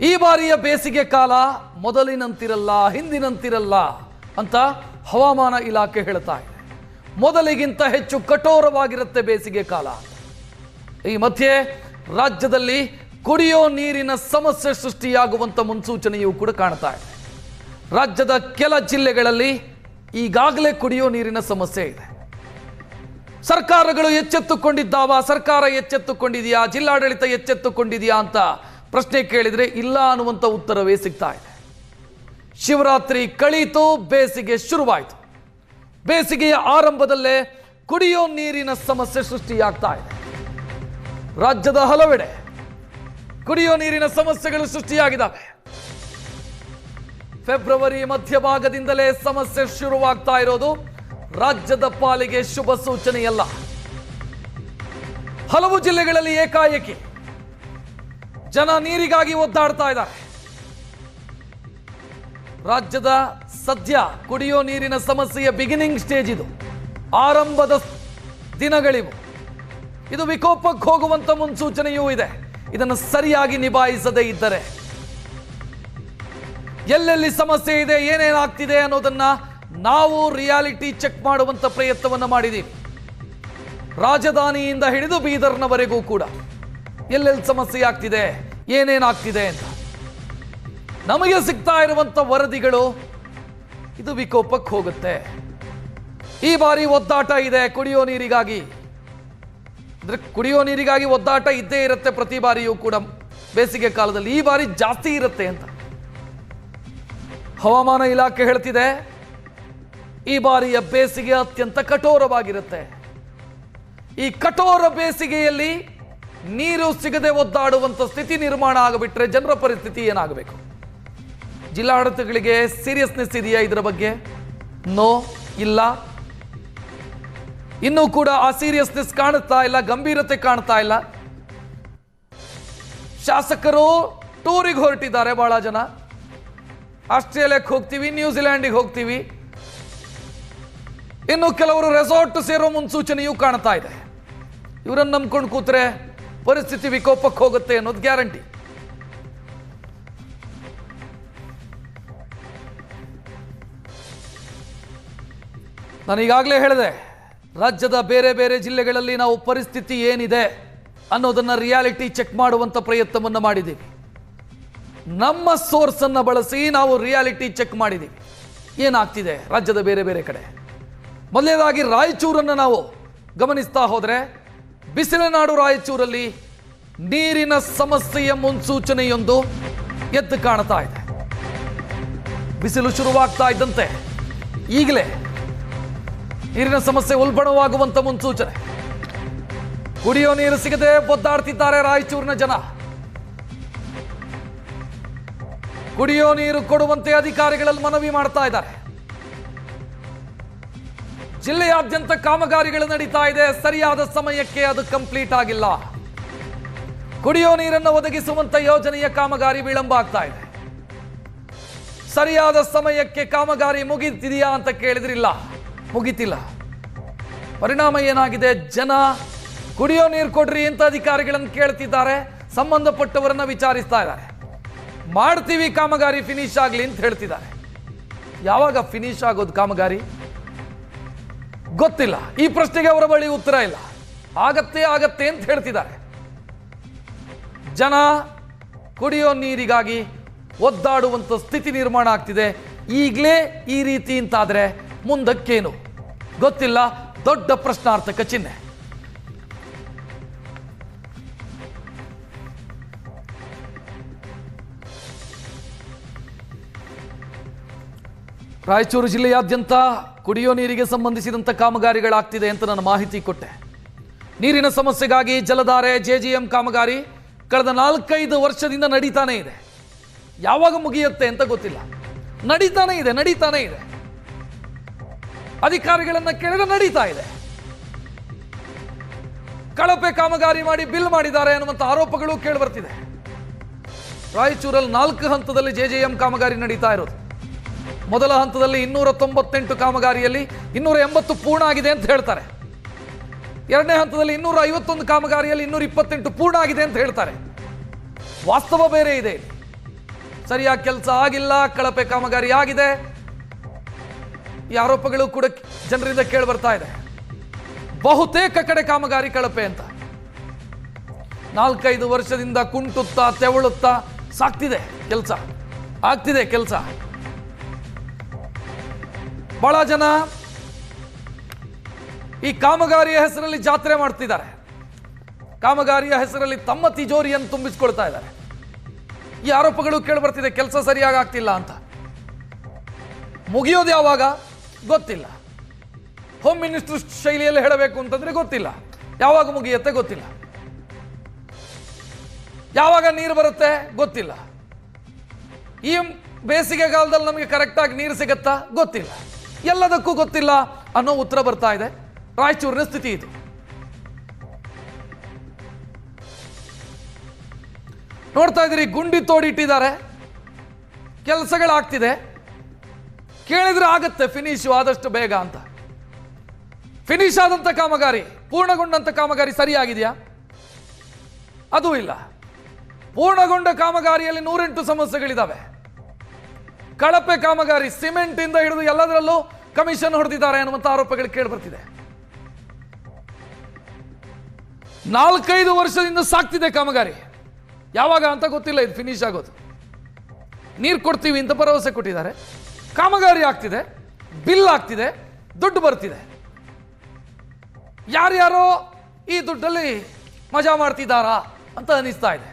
ಈ ಬಾರಿಯ ಬೇಸಿಗೆ ಕಾಲ ಮೊದಲಿನಂತಿರಲ್ಲ, ಹಿಂದಿನಂತಿರಲ್ಲ ಅಂತ ಹವಾಮಾನ ಇಲಾಖೆ ಹೇಳ್ತಾ ಇದೆ. ಮೊದಲಿಗಿಂತ ಹೆಚ್ಚು ಕಠೋರವಾಗಿರುತ್ತೆ ಬೇಸಿಗೆ ಕಾಲ. ಈ ಮಧ್ಯೆ ರಾಜ್ಯದಲ್ಲಿ ಕುಡಿಯೋ ನೀರಿನ ಸಮಸ್ಯೆ ಸೃಷ್ಟಿಯಾಗುವಂಥ ಮುನ್ಸೂಚನೆಯೂ ಕೂಡ ಕಾಣ್ತಾ ಇದೆ. ರಾಜ್ಯದ ಕೆಲ ಜಿಲ್ಲೆಗಳಲ್ಲಿ ಈಗಾಗಲೇ ಕುಡಿಯೋ ನೀರಿನ ಸಮಸ್ಯೆ ಇದೆ. ಸರ್ಕಾರಗಳು ಎಚ್ಚೆತ್ತುಕೊಂಡಿದ್ದಾವ? ಸರ್ಕಾರ ಎಚ್ಚೆತ್ತುಕೊಂಡಿದೆಯಾ? ಜಿಲ್ಲಾಡಳಿತ ಎಚ್ಚೆತ್ತುಕೊಂಡಿದೆಯಾ ಅಂತ ಪ್ರಶ್ನೆ ಕೇಳಿದರೆ ಇಲ್ಲ ಅನ್ನುವಂಥ ಉತ್ತರವೇ ಸಿಗ್ತಾ ಇದೆ. ಶಿವರಾತ್ರಿ ಕಳೀತು, ಬೇಸಿಗೆ ಶುರುವಾಯಿತು. ಬೇಸಿಗೆಯ ಆರಂಭದಲ್ಲೇ ಕುಡಿಯೋ ನೀರಿನ ಸಮಸ್ಯೆ ಸೃಷ್ಟಿಯಾಗ್ತಾ ಇದೆ. ರಾಜ್ಯದ ಹಲವೆಡೆ ಕುಡಿಯೋ ನೀರಿನ ಸಮಸ್ಯೆಗಳು ಸೃಷ್ಟಿಯಾಗಿದ್ದಾವೆ. ಫೆಬ್ರವರಿ ಮಧ್ಯಭಾಗದಿಂದಲೇ ಸಮಸ್ಯೆ ಶುರುವಾಗ್ತಾ ಇರೋದು ರಾಜ್ಯದ ಪಾಲಿಗೆ ಶುಭ ಸೂಚನೆಯಲ್ಲ. ಹಲವು ಜಿಲ್ಲೆಗಳಲ್ಲಿ ಏಕಾಏಕಿ ಜನ ನೀರಿಗಾಗಿ ಒದ್ದಾಡ್ತಾ ಇದ್ದಾರೆ. ರಾಜ್ಯದ ಸದ್ಯ ಕುಡಿಯೋ ನೀರಿನ ಸಮಸ್ಯೆಯ ಬಿಗಿನಿಂಗ್ ಸ್ಟೇಜ್ ಇದು, ಆರಂಭದ ದಿನಗಳಿವು. ಇದು ವಿಕೋಪಕ್ಕೆ ಹೋಗುವಂತ ಮುನ್ಸೂಚನೆಯೂ ಇದೆ. ಇದನ್ನು ಸರಿಯಾಗಿ ನಿಭಾಯಿಸದೇ ಇದ್ದರೆ ಎಲ್ಲೆಲ್ಲಿ ಸಮಸ್ಯೆ ಇದೆ, ಏನೇನಾಗ್ತಿದೆ ಅನ್ನೋದನ್ನ ನಾವು ರಿಯಾಲಿಟಿ ಚೆಕ್ ಮಾಡುವಂತ ಪ್ರಯತ್ನವನ್ನು ಮಾಡಿದ್ದೀವಿ. ರಾಜಧಾನಿಯಿಂದ ಹಿಡಿದು ಬೀದರ್ನವರೆಗೂ ಕೂಡ ಎಲ್ಲೆಲ್ಲಿ ಸಮಸ್ಯೆ ಆಗ್ತಿದೆ, ಏನೇನಾಗ್ತಿದೆ ಅಂತ ನಮಗೆ ಸಿಗ್ತಾ ಇರುವಂತ ವರದಿಗಳು ಇದು ವಿಕೋಪಕ್ಕೆ ಹೋಗುತ್ತೆ. ಈ ಬಾರಿ ಒದ್ದಾಟ ಇದೆ ಕುಡಿಯೋ ನೀರಿಗಾಗಿ. ಅಂದ್ರೆ ಕುಡಿಯೋ ನೀರಿಗಾಗಿ ಒದ್ದಾಟ ಇದ್ದೇ ಇರುತ್ತೆ ಪ್ರತಿ ಬಾರಿಯೂ ಕೂಡ ಬೇಸಿಗೆ ಕಾಲದಲ್ಲಿ. ಈ ಬಾರಿ ಜಾಸ್ತಿ ಇರುತ್ತೆ ಅಂತ ಹವಾಮಾನ ಇಲಾಖೆ ಹೇಳ್ತಿದೆ. ಈ ಬಾರಿಯ ಬೇಸಿಗೆ ಅತ್ಯಂತ ಕಠೋರವಾಗಿರುತ್ತೆ. ಈ ಕಠೋರ ಬೇಸಿಗೆಯಲ್ಲಿ ನೀರು ಸಿಗದೆ ಒದ್ದಾಡುವಂತ ಸ್ಥಿತಿ ನಿರ್ಮಾಣ ಆಗಿಬಿಟ್ರೆ ಜನರ ಪರಿಸ್ಥಿತಿ ಏನಾಗಬೇಕು? ಜಿಲ್ಲಾಡಳಿತಗಳಿಗೆ ಸೀರಿಯಸ್ನೆಸ್ ಇದೆಯಾ ಇದರ ಬಗ್ಗೆ? ನೋ, ಇಲ್ಲ. ಇನ್ನೂ ಕೂಡ ಆ ಸೀರಿಯಸ್ನೆಸ್ ಕಾಣುತ್ತಾ ಇಲ್ಲ, ಗಂಭೀರತೆ ಕಾಣ್ತಾ ಇಲ್ಲ. ಶಾಸಕರು ಟೂರಿಗೆ ಹೊರಟಿದ್ದಾರೆ. ಬಹಳ ಜನ ಆಸ್ಟ್ರೇಲಿಯಾಕ್ಕೆ ಹೋಗ್ತೀವಿ, ನ್ಯೂಜಿಲ್ಯಾಂಡಿಗೆ ಹೋಗ್ತೀವಿ, ಇನ್ನು ಕೆಲವರು ರೆಸಾರ್ಟ್ ಸೇರೋ ಮುನ್ಸೂಚನೆಯೂ ಕಾಣ್ತಾ ಇದೆ. ಇವರನ್ನು ನಂಬ್ಕೊಂಡು ಕೂತ್ರೆ ಪರಿಸ್ಥಿತಿ ವಿಕೋಪಕ್ಕೆ ಹೋಗುತ್ತೆ ಅನ್ನೋದು ಗ್ಯಾರಂಟಿ. ನಾನು ಈಗಾಗಲೇ ಹೇಳಿದೆ, ರಾಜ್ಯದ ಬೇರೆ ಬೇರೆ ಜಿಲ್ಲೆಗಳಲ್ಲಿ ನಾವು ಪರಿಸ್ಥಿತಿ ಏನಿದೆ ಅನ್ನೋದನ್ನ ರಿಯಾಲಿಟಿ ಚೆಕ್ ಮಾಡುವಂತ ಪ್ರಯತ್ನವನ್ನು ಮಾಡಿದ್ದೀವಿ. ನಮ್ಮ ಸೋರ್ಸ್ ಅನ್ನು ಬಳಸಿ ನಾವು ರಿಯಾಲಿಟಿ ಚೆಕ್ ಮಾಡಿದ್ದೀವಿ ಏನಾಗ್ತಿದೆ ರಾಜ್ಯದ ಬೇರೆ ಬೇರೆ ಕಡೆ. ಮೊದಲನೇದಾಗಿ ರಾಯಚೂರನ್ನು ನಾವು ಗಮನಿಸ್ತಾ ಹೋದರೆ, ಬಿಸಿಲನಾಡು ರಾಯಚೂರಲ್ಲಿ ನೀರಿನ ಸಮಸ್ಯೆಯ ಮುನ್ಸೂಚನೆಯೊಂದು ಎದ್ದು ಕಾಣ್ತಾ ಇದೆ. ಬಿಸಿಲು ಶುರುವಾಗ್ತಾ ಇದ್ದಂತೆ ಈಗಲೇ ನೀರಿನ ಸಮಸ್ಯೆ ಉಲ್ಬಣವಾಗುವಂತ ಮುನ್ಸೂಚನೆ. ಕುಡಿಯೋ ನೀರು ಸಿಗದೆ ಒದ್ದಾಡ್ತಿದ್ದಾರೆ ರಾಯಚೂರಿನ ಜನ. ಕುಡಿಯೋ ನೀರು ಕೊಡುವಂತೆ ಅಧಿಕಾರಿಗಳಲ್ಲಿ ಮನವಿ ಮಾಡ್ತಾ ಇದ್ದಾರೆ. ಜಿಲ್ಲೆಯಾದ್ಯಂತ ಕಾಮಗಾರಿಗಳು ನಡೀತಾ ಇದೆ, ಸರಿಯಾದ ಸಮಯಕ್ಕೆ ಅದು ಕಂಪ್ಲೀಟ್ ಆಗಿಲ್ಲ. ಕುಡಿಯೋ ನೀರನ್ನು ಒದಗಿಸುವಂತ ಯೋಜನೆಯ ಕಾಮಗಾರಿ ವಿಳಂಬ ಆಗ್ತಾ ಇದೆ. ಸರಿಯಾದ ಸಮಯಕ್ಕೆ ಕಾಮಗಾರಿ ಮುಗಿತಿದೆಯಾ ಅಂತ ಕೇಳಿದ್ರಿಲ್ಲ, ಮುಗಿತಿಲ್ಲ. ಪರಿಣಾಮ ಏನಾಗಿದೆ? ಜನ ಕುಡಿಯೋ ನೀರು ಕೊಡ್ರಿ ಅಂತ ಅಧಿಕಾರಿಗಳನ್ನು ಕೇಳ್ತಿದ್ದಾರೆ, ಸಂಬಂಧಪಟ್ಟವರನ್ನ ವಿಚಾರಿಸ್ತಾ ಇದ್ದಾರೆ. ಮಾಡ್ತೀವಿ ಕಾಮಗಾರಿ ಫಿನಿಶ್ ಆಗಲಿ ಅಂತ ಹೇಳ್ತಿದ್ದಾರೆ. ಯಾವಾಗ ಫಿನಿಶ್ ಆಗೋದು ಕಾಮಗಾರಿ ಗೊತ್ತಿಲ್ಲ. ಈ ಪ್ರಶ್ನೆಗೆ ಅವರ ಬಳಿ ಉತ್ತರ ಇಲ್ಲ. ಆಗತ್ತೆ ಅಂತ ಹೇಳ್ತಿದ್ದಾರೆ. ಜನ ಕುಡಿಯೋ ನೀರಿಗಾಗಿ ಒದ್ದಾಡುವಂತ ಸ್ಥಿತಿ ನಿರ್ಮಾಣ ಆಗ್ತಿದೆ. ಈಗಲೇ ಈ ರೀತಿ ಅಂತಾದ್ರೆ ಮುಂದಕ್ಕೇನು ಗೊತ್ತಿಲ್ಲ. ದೊಡ್ಡ ಪ್ರಶ್ನಾರ್ಥಕ ಚಿಹ್ನೆ. ರಾಯಚೂರು ಜಿಲ್ಲೆಯಾದ್ಯಂತ ಕುಡಿಯೋ ನೀರಿಗೆ ಸಂಬಂಧಿಸಿದಂಥ ಕಾಮಗಾರಿಗಳಾಗ್ತಿದೆ ಅಂತ ನಾನು ಮಾಹಿತಿ ಕೊಟ್ಟೆ. ನೀರಿನ ಸಮಸ್ಯೆಗಾಗಿ ಜಲಧಾರೆ ಜೆಜಿಎಂ ಕಾಮಗಾರಿ ಕಳೆದ 4-5 ವರ್ಷದಿಂದ ನಡೀತಾನೆ ಇದೆ. ಯಾವಾಗ ಮುಗಿಯುತ್ತೆ ಅಂತ ಗೊತ್ತಿಲ್ಲ. ನಡೀತಾನೆ ಇದೆ. ಅಧಿಕಾರಿಗಳನ್ನ ಕೇಳಿದ್ರೆ ನಡೀತಾ ಇದೆ. ಕಳಪೆ ಕಾಮಗಾರಿ ಮಾಡಿ ಬಿಲ್ ಮಾಡಿದ್ದಾರೆ ಅನ್ನುವಂಥ ಆರೋಪಗಳು ಕೇಳಿ ಬರ್ತಿದೆ. ರಾಯಚೂರಲ್ಲಿ 4 ಹಂತದಲ್ಲಿ ಜೆಜಿಎಂ ಕಾಮಗಾರಿ ನಡೀತಾ ಇರೋದು. ಮೊದಲ ಹಂತದಲ್ಲಿ 298 ಕಾಮಗಾರಿಯಲ್ಲಿ 280 ಪೂರ್ಣ ಆಗಿದೆ ಅಂತ ಹೇಳ್ತಾರೆ. ಎರಡನೇ ಹಂತದಲ್ಲಿ 251 ಕಾಮಗಾರಿಯಲ್ಲಿ 228 ಪೂರ್ಣ ಆಗಿದೆ ಅಂತ ಹೇಳ್ತಾರೆ. ವಾಸ್ತವ ಬೇರೆ ಇದೆ. ಸರಿಯಾಗಿ ಕೆಲಸ ಆಗಿಲ್ಲ, ಕಳಪೆ ಕಾಮಗಾರಿ ಆಗಿದೆ, ಈ ಆರೋಪಗಳು ಕೂಡ ಜನರಿಂದ ಕೇಳಿ ಬರ್ತಾ ಇದೆ. ಬಹುತೇಕ ಕಡೆ ಕಾಮಗಾರಿ ಕಳಪೆ ಅಂತ. 4-5 ವರ್ಷದಿಂದ ಕುಂಟುತ್ತಾ ತೆವಳುತ್ತಾ ಸಾಕ್ತಿದೆ ಕೆಲಸ, ಆಗ್ತಿದೆ ಕೆಲಸ. ಬಹಳ ಜನ ಈ ಕಾಮಗಾರಿಯ ಹೆಸರಲ್ಲಿ ಜಾತ್ರೆ ಮಾಡ್ತಿದ್ದಾರೆ, ಕಾಮಗಾರಿಯ ಹೆಸರಲ್ಲಿ ತಮ್ಮ ತಿಜೋರಿಯನ್ನು ತುಂಬಿಸ್ಕೊಳ್ತಾ ಇದ್ದಾರೆ. ಈ ಆರೋಪಗಳು ಕೇಳಿಬರ್ತಿದೆ, ಕೆಲಸ ಸರಿಯಾಗಿ ಆಗ್ತಿಲ್ಲ ಅಂತ. ಮುಗಿಯೋದು ಯಾವಾಗ ಗೊತ್ತಿಲ್ಲ. ಹೋಮ್ ಮಿನಿಸ್ಟರ್ ಶೈಲಿಯಲ್ಲಿ ಹೇಳಬೇಕು ಅಂತಂದ್ರೆ ಗೊತ್ತಿಲ್ಲ, ಯಾವಾಗ ಮುಗಿಯುತ್ತೆ ಗೊತ್ತಿಲ್ಲ, ಯಾವಾಗ ನೀರು ಬರುತ್ತೆ ಗೊತ್ತಿಲ್ಲ. ಈ ಬೇಸಿಗೆ ಕಾಲದಲ್ಲಿ ನಮಗೆ ಕರೆಕ್ಟಾಗಿ ನೀರು ಸಿಗತ್ತಾ ಗೊತ್ತಿಲ್ಲ. ಎಲ್ಲದಕ್ಕೂ ಗೊತ್ತಿಲ್ಲ ಅನ್ನೋ ಉತ್ತರ ಬರ್ತಾ ಇದೆ. ರಾಯಚೂರಿನ ಸ್ಥಿತಿ ಇದು. ನೋಡ್ತಾ ಇದ್ದೀರಿ, ಗುಂಡಿ ತೋಡಿಟ್ಟಿದ್ದಾರೆ, ಕೆಲಸಗಳಾಗ್ತಿದೆ. ಕೇಳಿದ್ರೆ ಆಗತ್ತೆ ಫಿನಿಶ್ ಆದಷ್ಟು ಬೇಗ ಅಂತ. ಫಿನಿಶ್ ಆದಂತ ಕಾಮಗಾರಿ, ಪೂರ್ಣಗೊಂಡಂತ ಕಾಮಗಾರಿ ಸರಿಯಾಗಿದೆಯಾ? ಅದೂ ಇಲ್ಲ. ಪೂರ್ಣಗೊಂಡ ಕಾಮಗಾರಿಯಲ್ಲಿ 108 ಸಮಸ್ಯೆಗಳಿದ್ದಾವೆ. ಕಳಪೆ ಕಾಮಗಾರಿ, ಸಿಮೆಂಟ್ ಇಂದ ಹಿಡಿದು ಎಲ್ಲದರಲ್ಲೂ ಕಮಿಷನ್ ಹೊಡೆದಿದ್ದಾರೆ ಅನ್ನುವಂಥ ಆರೋಪಗಳು ಕೇಳಿಬರ್ತಿದೆ. 4-5 ವರ್ಷದಿಂದ ಸಾಕ್ತಿದೆ ಕಾಮಗಾರಿ, ಯಾವಾಗ ಅಂತ ಗೊತ್ತಿಲ್ಲ ಇದು ಫಿನಿಶ್ ಆಗೋದು. ನೀರು ಕೊಡ್ತೀವಿ ಅಂತ ಭರವಸೆ ಕೊಟ್ಟಿದ್ದಾರೆ, ಕಾಮಗಾರಿ ಆಗ್ತಿದೆ, ಬಿಲ್ ಆಗ್ತಿದೆ, ದುಡ್ಡು ಬರ್ತಿದೆ. ಯಾರ್ಯಾರೋ ಈ ದುಡ್ಡಲ್ಲಿ ಮಜಾ ಮಾಡ್ತಿದ್ದಾರಾ ಅಂತ ಅನಿಸ್ತಾ ಇದೆ.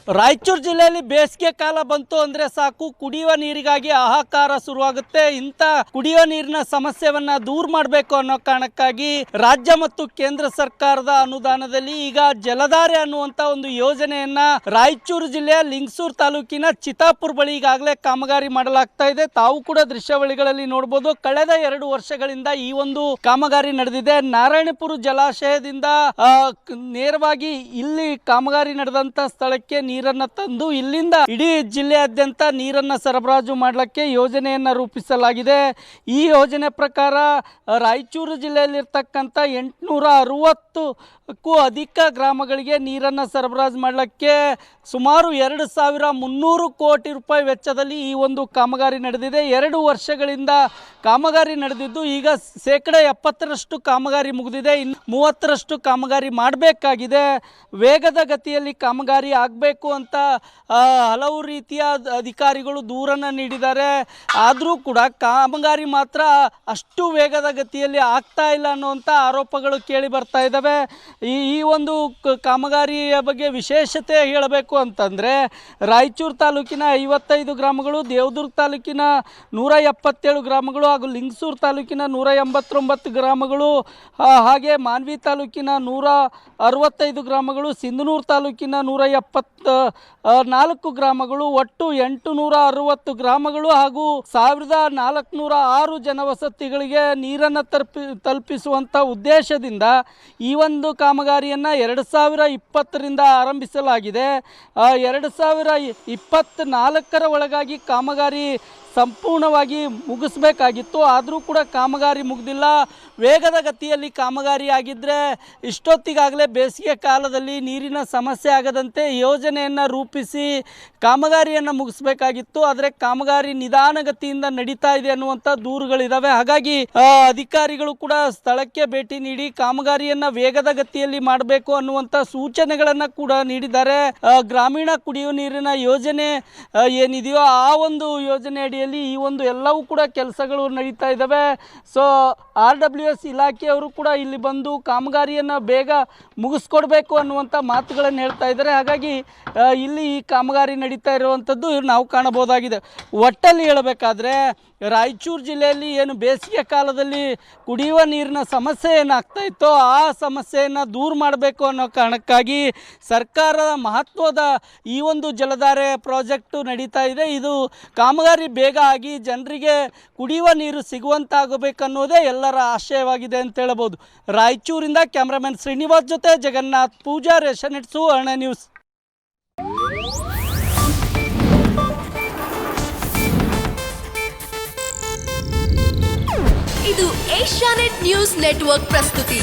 ರಾಯಚೂರು ಜಿಲ್ಲೆಯಲ್ಲಿ ಬೇಸಿಗೆ ಕಾಲ ಬಂತು ಅಂದರೆ ಸಾಕು, ಕುಡಿಯುವ ನೀರಿಗಾಗಿ ಹಾಹಾಕಾರ ಶುರುವಾಗುತ್ತೆ. ಇಂಥ ಕುಡಿಯುವ ನೀರಿನ ಸಮಸ್ಯೆಯನ್ನ ದೂರ ಮಾಡಬೇಕು ಅನ್ನೋ ಕಾರಣಕ್ಕಾಗಿ ರಾಜ್ಯ ಮತ್ತು ಕೇಂದ್ರ ಸರ್ಕಾರದ ಅನುದಾನದಲ್ಲಿ ಈಗ ಜಲಧಾರೆ ಅನ್ನುವಂಥ ಒಂದು ಯೋಜನೆಯನ್ನ ರಾಯಚೂರು ಜಿಲ್ಲೆಯ ಲಿಂಗಸೂರು ತಾಲೂಕಿನ ಚಿತ್ತಾಪುರ ಬಳಿ ಈಗಾಗಲೇ ಕಾಮಗಾರಿ ಮಾಡಲಾಗ್ತಾ ಇದೆ. ತಾವು ಕೂಡ ದೃಶ್ಯಾವಳಿಗಳಲ್ಲಿ ನೋಡಬಹುದು. ಕಳೆದ 2 ವರ್ಷಗಳಿಂದ ಈ ಒಂದು ಕಾಮಗಾರಿ ನಡೆದಿದೆ. ನಾರಾಯಣಪುರ ಜಲಾಶಯದಿಂದ ನೇರವಾಗಿ ಇಲ್ಲಿ ಕಾಮಗಾರಿ ನಡೆದಂತ ಸ್ಥಳಕ್ಕೆ ನೀರನ್ನ ತಂದು ಇಲ್ಲಿಂದ ಇಡೀ ಜಿಲ್ಲೆಯಾದ್ಯಂತ ನೀರನ್ನ ಸರಬರಾಜು ಮಾಡಲಿಕ್ಕೆ ಯೋಜನೆಯನ್ನ ರೂಪಿಸಲಾಗಿದೆ. ಈ ಯೋಜನೆ ಪ್ರಕಾರ ರಾಯಚೂರು ಜಿಲ್ಲೆಯಲ್ಲಿರ್ತಕ್ಕಂಥ 860ಕ್ಕೂ ಅಧಿಕ ಗ್ರಾಮಗಳಿಗೆ ನೀರನ್ನು ಸರಬರಾಜು ಮಾಡಲಿಕ್ಕೆ ಸುಮಾರು 2300 ಕೋಟಿ ರೂಪಾಯಿ ವೆಚ್ಚದಲ್ಲಿ ಈ ಒಂದು ಕಾಮಗಾರಿ ನಡೆದಿದೆ. 2 ವರ್ಷಗಳಿಂದ ಕಾಮಗಾರಿ ನಡೆದಿದ್ದು ಈಗ 70% ಕಾಮಗಾರಿ ಮುಗಿದಿದೆ. ಇನ್ನು 30% ಕಾಮಗಾರಿ ಮಾಡಬೇಕಾಗಿದೆ. ವೇಗದ ಗತಿಯಲ್ಲಿ ಕಾಮಗಾರಿ ಆಗಬೇಕು ಅಂತ ಹಲವು ರೀತಿಯ ಅಧಿಕಾರಿಗಳು ದೂರನ್ನು ನೀಡಿದ್ದಾರೆ. ಆದರೂ ಕೂಡ ಕಾಮಗಾರಿ ಮಾತ್ರ ಅಷ್ಟು ವೇಗದ ಗತಿಯಲ್ಲಿ ಆಗ್ತಾ ಇಲ್ಲ ಅನ್ನುವಂಥ ಆರೋಪಗಳು ಕೇಳಿ ಬರ್ತಾ ಇದ್ದಾವೆ. ಈ ಒಂದು ಕಾಮಗಾರಿಯ ಬಗ್ಗೆ ವಿಶೇಷತೆ ಹೇಳಬೇಕು ಅಂತಂದರೆ ರಾಯಚೂರು ತಾಲೂಕಿನ 55 ಗ್ರಾಮಗಳು, ದೇವದುರ್ಗ ತಾಲೂಕಿನ 177 ಗ್ರಾಮಗಳು ಹಾಗೂ ಲಿಂಗಸೂರು ತಾಲೂಕಿನ 189 ಗ್ರಾಮಗಳು, ಹಾಗೆ ಮಾನ್ವಿ ತಾಲೂಕಿನ 165 ಗ್ರಾಮಗಳು, ಸಿಂಧನೂರು ತಾಲೂಕಿನ 174 ಗ್ರಾಮಗಳು, ಒಟ್ಟು 860 ಗ್ರಾಮಗಳು ಹಾಗೂ 1406 ಜನವಸತಿಗಳಿಗೆ ನೀರನ್ನು ತಲುಪಿಸುವಂಥ ಉದ್ದೇಶದಿಂದ ಈ ಒಂದು ಕಾಮಗಾರಿಯನ್ನು 2020ರಿಂದ ಆರಂಭಿಸಲಾಗಿದೆ. 2024ರ ಒಳಗಾಗಿ ಕಾಮಗಾರಿ ಸಂಪೂರ್ಣವಾಗಿ ಮುಗಿಸ್ಬೇಕಾಗಿತ್ತು. ಆದರೂ ಕೂಡ ಕಾಮಗಾರಿ ಮುಗಿದಿಲ್ಲ. ವೇಗದ ಗತಿಯಲ್ಲಿ ಕಾಮಗಾರಿ ಆಗಿದ್ದರೆ ಇಷ್ಟೊತ್ತಿಗಾಗಲೇ ಬೇಸಿಗೆ ಕಾಲದಲ್ಲಿ ನೀರಿನ ಸಮಸ್ಯೆ ಆಗದಂತೆ ಯೋಜನೆಯನ್ನು ರೂಪಿಸಿ ಕಾಮಗಾರಿಯನ್ನು ಮುಗಿಸ್ಬೇಕಾಗಿತ್ತು. ಆದರೆ ಕಾಮಗಾರಿ ನಿಧಾನಗತಿಯಿಂದ ನಡೀತಾ ಇದೆ ಅನ್ನುವಂಥ ದೂರುಗಳಿದ್ದಾವೆ. ಹಾಗಾಗಿ ಅಧಿಕಾರಿಗಳು ಕೂಡ ಸ್ಥಳಕ್ಕೆ ಭೇಟಿ ನೀಡಿ ಕಾಮಗಾರಿಯನ್ನು ವೇಗದ ಗತಿಯಲ್ಲಿ ಮಾಡಬೇಕು ಅನ್ನುವಂಥ ಸೂಚನೆಗಳನ್ನು ಕೂಡ ನೀಡಿದ್ದಾರೆ. ಗ್ರಾಮೀಣ ಕುಡಿಯುವ ನೀರಿನ ಯೋಜನೆ ಏನಿದೆಯೋ ಆ ಒಂದು ಯೋಜನೆ ಅಡಿಯಲ್ಲಿ ಈ ಒಂದು ಎಲ್ಲವೂ ಕೂಡ ಕೆಲಸಗಳು ನಡೀತಾ ಇದ್ದಾವೆ. ಸೊ RWS ಇಲಾಖೆಯವರು ಕೂಡ ಇಲ್ಲಿ ಬಂದು ಕಾಮಗಾರಿಯನ್ನು ಬೇಗ ಮುಗಿಸ್ಕೊಡ್ಬೇಕು ಅನ್ನುವಂಥ ಮಾತುಗಳನ್ನು ಹೇಳ್ತಾ ಇದ್ದಾರೆ. ಹಾಗಾಗಿ ಇಲ್ಲಿ ಈ ಕಾಮಗಾರಿ ನಡೀತಾ ಇರುವಂಥದ್ದು ನಾವು ಕಾಣಬಹುದಾಗಿದೆ. ಒಟ್ಟಲ್ಲಿ ಹೇಳಬೇಕಾದ್ರೆ ರಾಯಚೂರು ಜಿಲ್ಲೆಯಲ್ಲಿ ಏನು ಬೇಸಿಗೆ ಕಾಲದಲ್ಲಿ ಕುಡಿಯುವ ನೀರಿನ ಸಮಸ್ಯೆ ಏನಾಗ್ತಾ ಇತ್ತೋ ಆ ಸಮಸ್ಯೆಯನ್ನು ದೂರ ಮಾಡಬೇಕು ಅನ್ನೋ ಕಾರಣಕ್ಕಾಗಿ ಸರ್ಕಾರದ ಮಹತ್ವದ ಈ ಒಂದು ಜಲಧಾರೆ ಪ್ರಾಜೆಕ್ಟು ನಡೀತಾ ಇದೆ. ಇದು ಕಾಮಗಾರಿ ಬೇಗ ಆಗಿ ಜನರಿಗೆ ಕುಡಿಯುವ ನೀರು ಸಿಗುವಂತಾಗಬೇಕನ್ನೋದೇ ಎಲ್ಲರ ಆಶಯವಾಗಿದೆ ಅಂತ ಹೇಳ್ಬೋದು. ರಾಯಚೂರಿಂದ ಕ್ಯಾಮ್ರಾಮನ್ ಶ್ರೀನಿವಾಸ್ ಜೊತೆ ಜಗನ್ನಾಥ್ ಪೂಜಾರ್, ಏಷ್ಯಾನೆಟ್ ಸುವರ್ಣ ನ್ಯೂಸ್. ಇದು ಏಷ್ಯಾನೆಟ್ ನ್ಯೂಸ್ ನೆಟ್ವರ್ಕ್ ಪ್ರಸ್ತುತಿ.